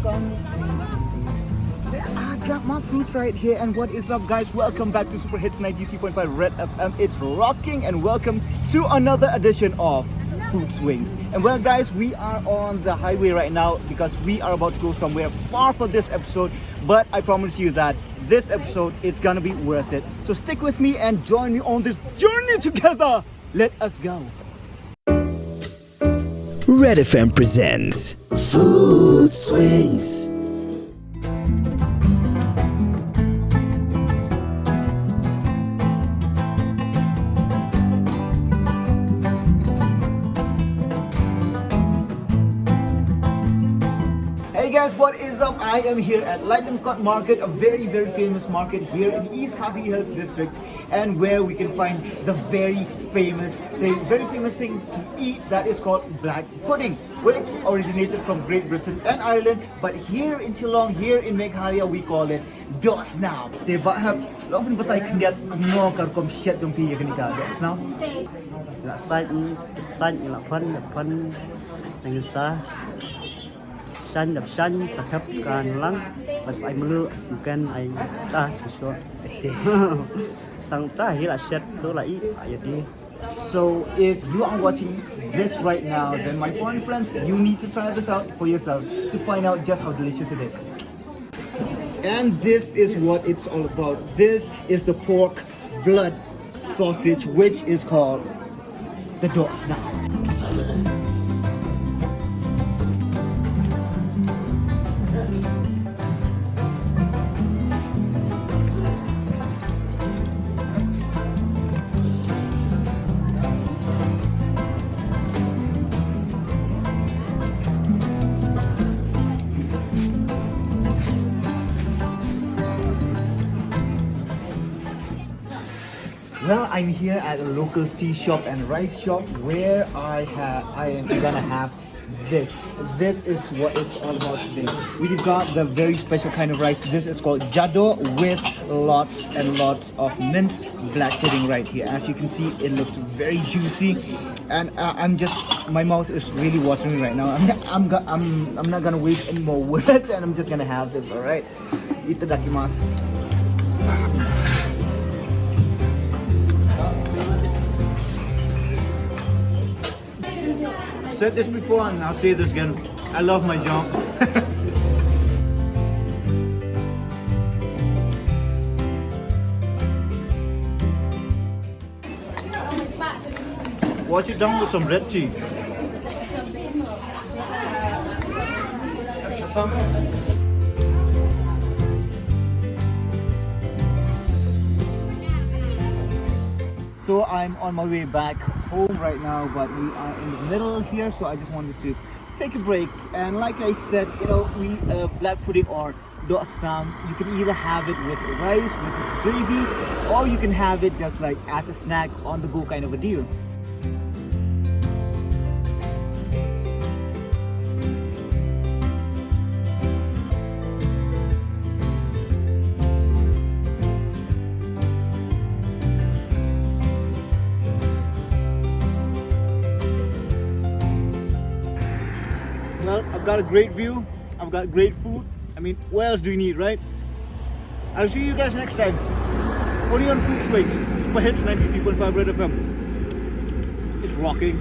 I got my fruits right here, and what is up, guys? Welcome back to Super Hits 93.5 Red FM. It's rocking, and welcome to another edition of Food Swings. And well, guys, we are on the highway right now because we are about to go somewhere far for this episode, but I promise you that this episode is gonna be worth it. So stick with me and join me on this journey together. Let us go. Red FM presents Food Swings. Hey guys, what is up? I am here at Lingkot Market, a very famous market here in East Khasi Hills district, and where we can find the very famous thing to eat that is called black pudding, which originated from Great Britain and Ireland, but here in Shillong, here in Meghalaya, we call it DOH SNAM. They have long been batay kandiat no kar kom shet dong pi kan ka DOH SNAM. La xanh là phân thành sa xanh đập xanh sạch thấp càng lắm và sai mưa can ai ta chỉ số tăng ta hi là set đó là ý đi. So if you are watching this right now, then my foreign friends, you need to try this out for yourselves to find out just how delicious it is. And this is what it's all about. This is the pork blood sausage, which is called the DOH SNAM. Well, I'm here at a local tea shop and rice shop where I am gonna have this. This is what it's all about today. We've got the very special kind of rice. This is called jado with lots and lots of minced black pudding right here. As you can see, it looks very juicy, and my mouth is really watering right now. I'm not gonna waste any more words, and I'm just gonna have this. All right, itadakimasu. Said this before and I'll say this again. I love my job. Wash it down with some red tea. So I'm on my way back home right now, but we are in the middle here, so I just wanted to take a break. And like I said, you know, black pudding or DOH SNAM, you can either have it with rice, with its gravy, or you can have it just like as a snack on the go kind of a deal. Well, I've got a great view, I've got great food. I mean, what else do you need, right? I'll see you guys next time. Only on Food Swings, Super Hits 93.5 Red FM. It's rocking.